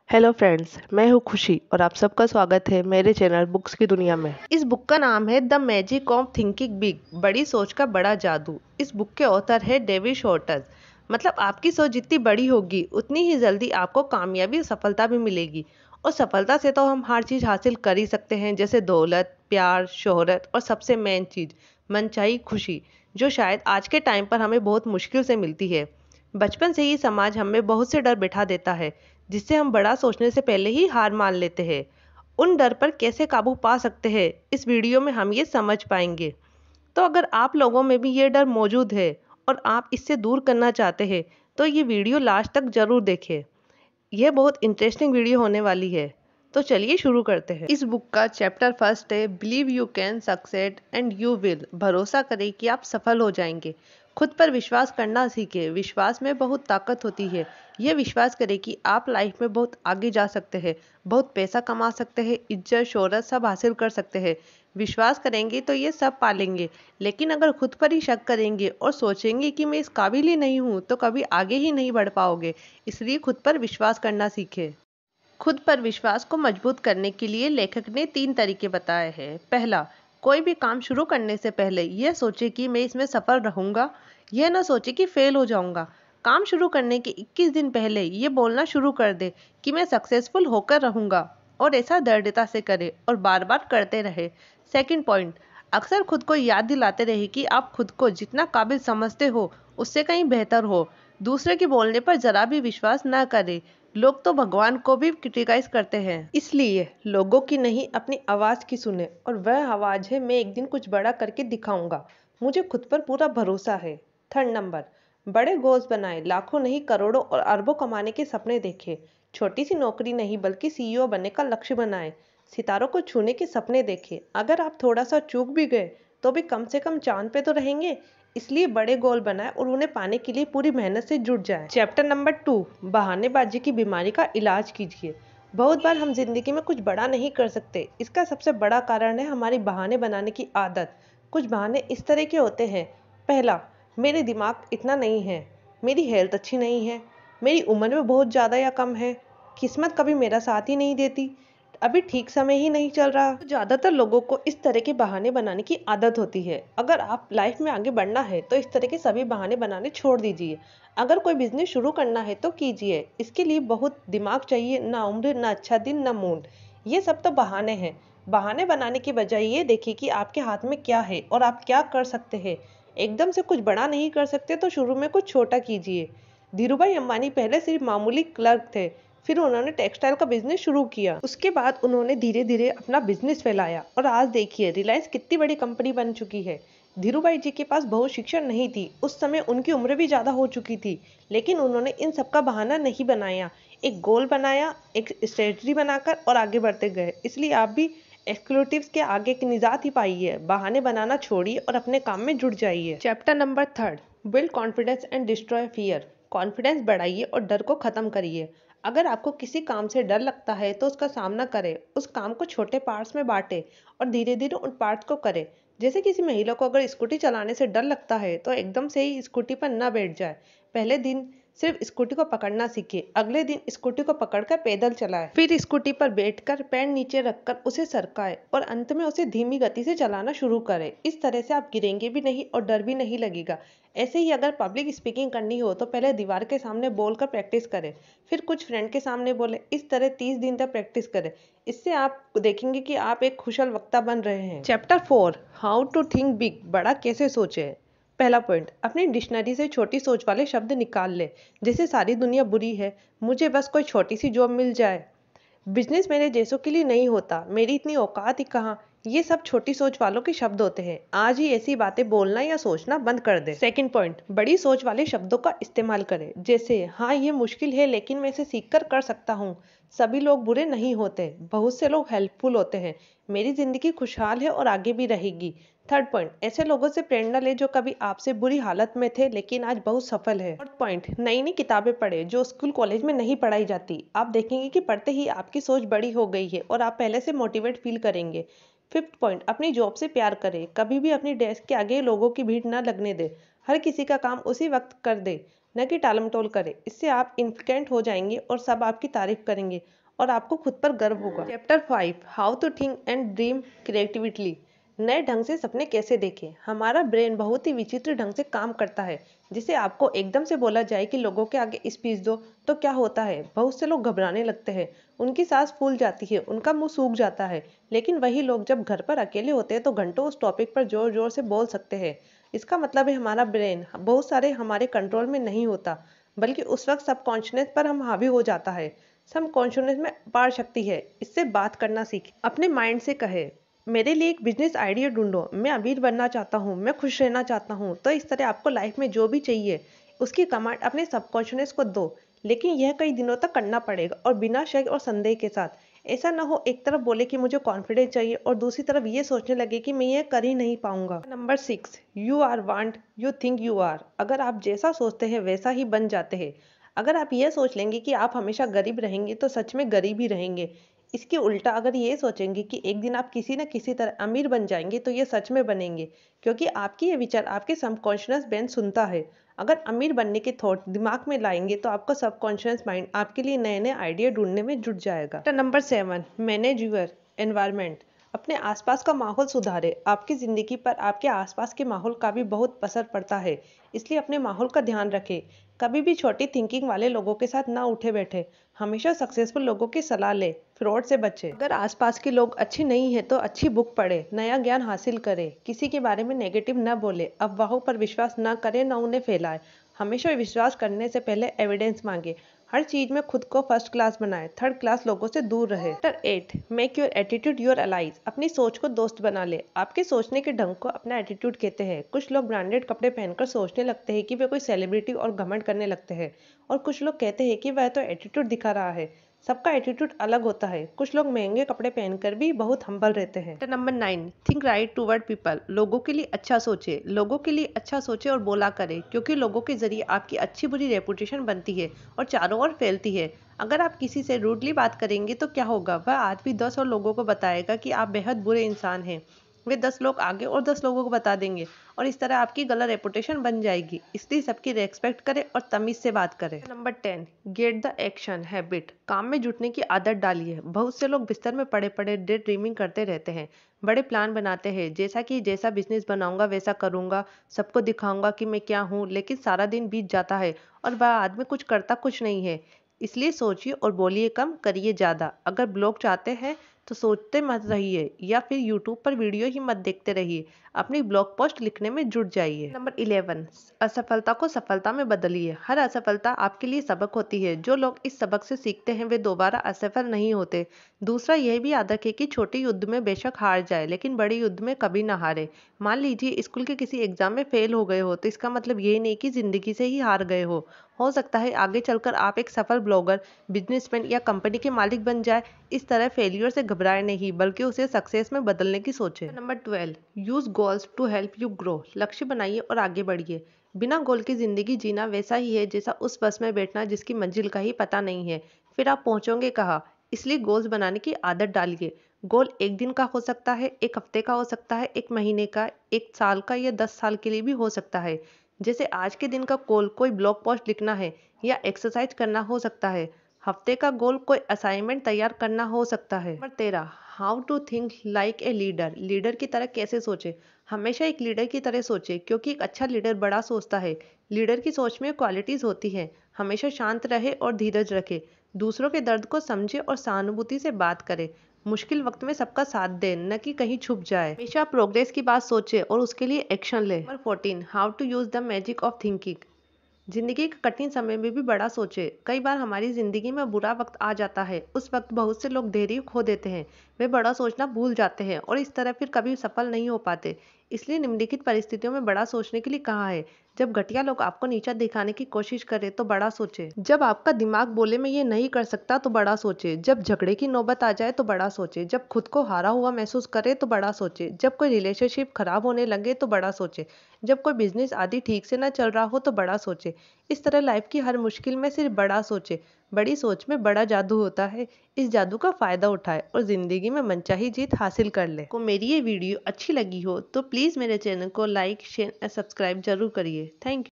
Hello friends, मैं हूँ खुशी और आप सबका स्वागत है मेरे चैनल बुक्स की दुनिया में। इस बुक का नाम है the magic of thinking big, बड़ी सोच का बड़ा जादू। इस बुक के ऑथर है डेविड शॉर्टस। मतलब आपकी सोच जितनी बड़ी होगी उतनी ही जल्दी आपको कामयाबी और सफलता भी मिलेगी। और सफलता से तो हम हर चीज़ हासिल कर ही सकते हैं, जैसे दौलत, प्यार, शोहरत और सबसे मेन चीज़ मनचाही खुशी, जो शायद आज के टाइम पर हमें बहुत मुश्किल से मिलती है। बचपन से ही समाज हमें बहुत से डर बैठा देता है, जिससे हम बड़ा सोचने से पहले ही हार मान लेते हैं। उन डर पर कैसे काबू पा सकते हैं, इस वीडियो में हम ये समझ पाएंगे। तो अगर आप लोगों में भी ये डर मौजूद है और आप इससे दूर करना चाहते हैं, तो ये वीडियो लास्ट तक जरूर देखें। यह बहुत इंटरेस्टिंग वीडियो होने वाली है। तो चलिए शुरू करते हैं। इस बुक का चैप्टर फर्स्ट है believe you can succeed and you will. भरोसा करें कि आप सफल हो जाएंगे। खुद पर विश्वास करना सीखें। विश्वास में बहुत ताकत होती है। यह विश्वास करें कि आप लाइफ में बहुत आगे जा सकते हैं, बहुत पैसा कमा सकते हैं, इज्जत शोहरत सब हासिल कर सकते हैं। विश्वास करेंगे तो ये सब पालेंगे। लेकिन अगर खुद पर ही शक करेंगे और सोचेंगे कि मैं इस काबिल ही नहीं हूँ, तो कभी आगे ही नहीं बढ़ पाओगे। इसलिए खुद पर विश्वास करना सीखें। खुद पर विश्वास को मजबूत करने के लिए लेखक ने 3 तरीके बताए हैं। पहला, कोई भी काम शुरू करने से पहले यह सोचे कि मैं इसमें सफल रहूंगा। यह ना सोचे कि फेल हो जाऊंगा। काम शुरू करने के 21 दिन पहले ये बोलना शुरू कर दे कि मैं सक्सेसफुल होकर रहूंगा, और ऐसा दृढ़ता से करे और बार बार करते रहे। सेकंड पॉइंट, अक्सर खुद को याद दिलाते रहे कि आप खुद को जितना काबिल समझते हो उससे कहीं बेहतर हो। दूसरे के बोलने पर जरा भी विश्वास न करें। लोग तो भगवान को भी क्रिटिसाइज करते हैं, इसलिए लोगों की नहीं अपनी आवाज की सुने। और वह आवाज है, मैं एक दिन कुछ बड़ा करके दिखाऊंगा, मुझे खुद पर पूरा भरोसा है। थर्ड नंबर, बड़े गोल्स बनाए, लाखों नहीं करोड़ों और अरबों कमाने के सपने देखे। छोटी सी नौकरी नहीं बल्कि सीईओ बनने का लक्ष्य बनाए। सितारों को छूने के सपने देखे। अगर आप थोड़ा सा चूक भी गए तो भी कम से कम चांद पे तो रहेंगे। इसलिए बड़े गोल बनाए और उन्हें पाने के लिए पूरी मेहनत से जुट जाए। चैप्टर नंबर 2, बहानेबाजी की बीमारी का इलाज कीजिए। बहुत बार हम जिंदगी में कुछ बड़ा नहीं कर सकते। इसका सबसे बड़ा कारण है हमारी बहाने बनाने की आदत। कुछ बहाने इस तरह के होते हैं। पहला, मेरे दिमाग इतना नहीं है, मेरी हेल्थ अच्छी नहीं है, मेरी उम्र में बहुत ज़्यादा या कम है, किस्मत कभी मेरा साथ ही नहीं देती, अभी ठीक समय ही नहीं चल रहा। तो ज़्यादातर लोगों को इस तरह के बहाने बनाने की आदत होती है। अगर आप लाइफ में आगे बढ़ना है तो इस तरह के सभी बहाने बनाने छोड़ दीजिए। अगर कोई बिजनेस शुरू करना है तो कीजिए। इसके लिए बहुत दिमाग चाहिए, ना उम्र, ना अच्छा दिन, ना मूड। ये सब तो बहाने हैं। बहाने बनाने की बजाय ये देखिए कि आपके हाथ में क्या है और आप क्या कर सकते हैं। एकदम से कुछ बड़ा नहीं कर सकते तो शुरू में कुछ छोटा कीजिए। धीरूभाई अंबानी पहले सिर्फ मामूली क्लर्क थे, फिर उन्होंने टेक्सटाइल का बिजनेस शुरू किया। उसके बाद उन्होंने धीरे धीरे अपना बिजनेस फैलाया और आज देखिए रिलायंस कितनी बड़ी कंपनी बन चुकी है। धीरूभाई जी के पास बहुत शिक्षा नहीं थी, उस समय उनकी उम्र भी ज़्यादा हो चुकी थी, लेकिन उन्होंने इन सब का बहाना नहीं बनाया। एक गोल बनाया, एक स्ट्रेटजी बनाकर और आगे बढ़ते गए। इसलिए आप भी एक्सक्लूटिव्स के आगे की निजात ही पाइए। बहाने बनाना छोड़िए और अपने काम में जुट जाइए। Chapter number 3, build confidence and destroy fear. Confidence बढ़ाइए और डर को खत्म करिए। अगर आपको किसी काम से डर लगता है तो उसका सामना करें। उस काम को छोटे पार्ट्स में बांटें और धीरे धीरे उन पार्ट्स को करें। जैसे किसी महिला को अगर स्कूटी चलाने से डर लगता है तो एकदम से ही स्कूटी पर न बैठ जाए। पहले दिन सिर्फ स्कूटी को पकड़ना सीखे, अगले दिन स्कूटी को पकड़कर पैदल चलाए, फिर स्कूटी पर बैठकर पैर नीचे रखकर उसे सरकाए और अंत में उसे धीमी गति से चलाना शुरू करें। इस तरह से आप गिरेंगे भी नहीं और डर भी नहीं लगेगा। ऐसे ही अगर पब्लिक स्पीकिंग करनी हो तो पहले दीवार के सामने बोलकर प्रैक्टिस करें, फिर कुछ फ्रेंड के सामने बोले। इस तरह 30 दिन तक प्रैक्टिस करें। इससे आप देखेंगे कि आप एक कुशल वक्ता बन रहे हैं। Chapter 4, how to think big, बड़ा कैसे सोचे। पहला पॉइंट, अपनी डिक्शनरी से छोटी सोच वाले शब्द निकाल ले। जैसे सारी दुनिया बुरी है, मुझे बस कोई छोटी सी जॉब मिल जाए, बिजनेस मेरे जैसों के लिए नहीं होता, मेरी इतनी औकात ही कहाँ। ये सब छोटी सोच वालों के शब्द होते हैं। आज ही ऐसी बातें बोलना या सोचना बंद कर दे। सेकंड पॉइंट, बड़ी सोच वाले शब्दों का इस्तेमाल करें। जैसे, हाँ ये मुश्किल है लेकिन मैं इसे सीख कर सकता हूँ, सभी लोग बुरे नहीं होते, बहुत से लोग हेल्पफुल होते हैं, मेरी जिंदगी खुशहाल है और आगे भी रहेगी। थर्ड पॉइंट, ऐसे लोगों से प्रेरणा ले जो कभी आपसे बुरी हालत में थे लेकिन आज बहुत सफल है। फोर्थ पॉइंट, नई नई किताबें पढ़े जो स्कूल कॉलेज में नहीं पढ़ाई जाती। आप देखेंगे कि पढ़ते ही आपकी सोच बड़ी हो गई है और आप पहले से मोटिवेट फील करेंगे। फिफ्थ पॉइंट, अपनी जॉब से प्यार करें। कभी भी अपनी डेस्क के आगे लोगों की भीड़ न लगने दे। हर किसी का काम उसी वक्त कर दे। न कि टालमटोल करें। इससे आप इन्फ्लुएंट हो जाएंगे और सब आपकी तारीफ करेंगे और आपको खुद पर गर्व होगा। Chapter 5, how to think and dream creatively. नए ढंग से सपने कैसे देखें। हमारा ब्रेन बहुत ही विचित्र ढंग से काम करता है। जिसे आपको एकदम से बोला जाए कि लोगों के आगे स्पीच दो तो क्या होता है, बहुत से लोग घबराने लगते हैं, उनकी सांस फूल जाती है, उनका मुंह सूख जाता है। लेकिन वही लोग जब घर पर अकेले होते हैं तो घंटों उस टॉपिक पर जोर जोर से बोल सकते हैं। इसका मतलब है हमारा ब्रेन बहुत सारे हमारे कंट्रोल में नहीं होता, बल्कि उस वक्त सबकॉन्शियस पर हम हावी हो जाता है। सबकॉन्शियस में अपार शक्ति है। इससे बात करना सीखें। अपने माइंड से कहे, मेरे लिए एक बिजनेस आइडिया ढूंढो, मैं अमीर बनना चाहता हूँ, मैं खुश रहना चाहता हूँ। तो इस तरह आपको लाइफ में जो भी चाहिए उसकी कमांड अपने सबकॉन्शियस को दो। लेकिन यह कई दिनों तक करना पड़ेगा और बिना शक और संदेह के साथ। ऐसा ना हो एक तरफ बोले कि मुझे कॉन्फिडेंस चाहिए और दूसरी तरफ ये सोचने लगे कि मैं ये कर ही नहीं पाऊंगा। Number 6, you are what you think you are. अगर आप जैसा सोचते हैं वैसा ही बन जाते हैं। अगर आप ये सोच लेंगे कि आप हमेशा गरीब रहेंगे तो सच में गरीब ही रहेंगे। इसके उल्टा अगर ये सोचेंगे कि एक दिन आप किसी न किसी तरह अमीर बन जाएंगे तो ये सच में बनेंगे, क्योंकि आपकी ये विचार आपके सबकॉन्शियस ब्रेन सुनता है। अगर अमीर बनने के थॉट दिमाग में लाएंगे तो आपका सबकॉन्शियस माइंड आपके लिए नए नए आइडिया ढूंढने में जुट जाएगा। Number 7, manage your environment. अपने आसपास का माहौल सुधारें। आपकी जिंदगी पर आपके आसपास के माहौल का भी बहुत असर पड़ता है, इसलिए अपने माहौल का ध्यान रखें। कभी भी छोटी थिंकिंग वाले लोगों के साथ ना उठे बैठे। हमेशा सक्सेसफुल लोगों की सलाह ले, फ्रॉड से बचे। अगर आसपास के लोग अच्छे नहीं है तो अच्छी बुक पढ़े, नया ज्ञान हासिल करे। किसी के बारे में नेगेटिव न बोले, अफवाहों पर विश्वास न करे, न उन्हें फैलाए। हमेशा विश्वास करने से पहले एविडेंस मांगे। हर चीज में खुद को फर्स्ट क्लास बनाए, थर्ड क्लास लोगों से दूर रहे। Chapter 8, make your attitude your allies. अपनी सोच को दोस्त बना ले। आपके सोचने के ढंग को अपना एटीट्यूड कहते हैं। कुछ लोग ब्रांडेड कपड़े पहनकर सोचने लगते हैं कि वे कोई सेलिब्रिटी और घमंड करने लगते हैं, और कुछ लोग कहते हैं कि वह तो एटीट्यूड दिखा रहा है। सबका एटीट्यूड अलग होता है। कुछ लोग महंगे कपड़े पहनकर भी बहुत हम्बल रहते हैं। Number 9, think right toward people. लोगों के लिए अच्छा सोचे। लोगों के लिए अच्छा सोचे और बोला करे, क्योंकि लोगों के जरिए आपकी अच्छी बुरी रेपुटेशन बनती है और चारों ओर फैलती है। अगर आप किसी से रूडली बात करेंगे तो क्या होगा, वह आदमी 10 और लोगों को बताएगा कि आप बेहद बुरे इंसान हैं। वे 10 लोग आगे और 10 लोगों को बता देंगे और इस तरह आपकी गलत रेपुटेशन बन जाएगी। इसलिए सबकी रेस्पेक्ट करें और तमीज से बात करें। Number 10, get the action habit. काम में जुटने की आदत डालिए। बहुत से लोग बिस्तर में पड़े पड़े डे ड्रीमिंग करते रहते हैं, बड़े प्लान बनाते हैं, जैसा बिजनेस बनाऊंगा वैसा करूंगा, सबको दिखाऊंगा कि मैं क्या हूँ। लेकिन सारा दिन बीत जाता है और वह आदमी कुछ करता कुछ नहीं है। इसलिए सोचिए और बोलिए कम, करिए ज्यादा। अगर ब्लॉग चाहते हैं तो सोचते मत रहिए या फिर यूट्यूब पर वीडियो ही मत देखते रहिए, अपनी ब्लॉग पोस्ट लिखने में जुट जाइए। नंबर 11, असफलता को सफलता में बदलिए। हर असफलता आपके लिए सबक होती है। जो लोग इस सबक से सीखते हैं वे दोबारा असफल नहीं होते। दूसरा यह भी आदत है कि छोटे युद्ध में बेशक हार जाए लेकिन बड़े युद्ध में कभी ना हारे। मान लीजिए स्कूल के किसी एग्जाम में फेल हो गए हो तो इसका मतलब ये नहीं कि जिंदगी से ही हार गए हो सकता है आगे चलकर आप एक सफल ब्लॉगर, बिजनेसमैन या कंपनी के मालिक बन जाए। इस तरह फेलियर से घबराए नहीं, बल्कि उसे सक्सेस में बदलने की सोचें। Number 12, use goals to help you grow. लक्ष्य बनाइए और आगे बढ़िए। बिना गोल की जिंदगी जीना वैसा ही है जैसा उस बस में बैठना जिसकी मंजिल का ही पता नहीं है, फिर आप पहुंचोगे कहाँ। इसलिए गोल्स बनाने की आदत डालिए। गोल एक दिन का हो सकता है, एक हफ्ते का हो सकता है, एक महीने का, एक साल का या 10 साल के लिए भी हो सकता है। जैसे आज के दिन का गोल कोई ब्लॉग पोस्ट लिखना है या एक्सरसाइज करना हो सकता है। हफ्ते का गोल कोई असाइनमेंट तैयार करना हो सकता है। Number 13, how to think like a leader. Leader की तरह कैसे सोचे। हमेशा एक लीडर की तरह सोचे, क्योंकि एक अच्छा लीडर बड़ा सोचता है। लीडर की सोच में क्वालिटीज होती हैं। हमेशा शांत रहे और धीरज रखे। दूसरों के दर्द को समझे और सहानुभूति से बात करे। मुश्किल वक्त में सबका साथ दे, न कि कहीं छुप जाए। हमेशा प्रोग्रेस की बात सोचे और उसके लिए एक्शन ले। Number 14, how to use the magic of thinking. जिंदगी के कठिन समय में भी बड़ा सोचे। कई बार हमारी जिंदगी में बुरा वक्त आ जाता है, उस वक्त बहुत से लोग धैर्य खो देते हैं। वे बड़ा सोचना भूल जाते हैं और इस तरह फिर कभी सफल नहीं हो पाते। इसलिए निम्नलिखित परिस्थितियों में बड़ा सोचने के लिए कहा है। जब घटिया लोग आपको नीचा दिखाने की कोशिश करें तो बड़ा सोचे। जब आपका दिमाग बोले मैं ये नहीं कर सकता तो बड़ा सोचे। जब झगड़े की नौबत आ जाए तो बड़ा सोचे। जब खुद को हारा हुआ महसूस करे तो बड़ा सोचे। जब कोई रिलेशनशिप खराब होने लगे तो बड़ा सोचे। जब कोई बिजनेस आदि ठीक से न चल रहा हो तो बड़ा सोचे। इस तरह लाइफ की हर मुश्किल में सिर्फ बड़ा सोचे। बड़ी सोच में बड़ा जादू होता है। इस जादू का फायदा उठाए और जिंदगी में मनचाही जीत हासिल कर ले। को मेरी ये वीडियो अच्छी लगी हो तो प्लीज मेरे चैनल को लाइक, शेयर और सब्सक्राइब जरूर करिए। Thank you.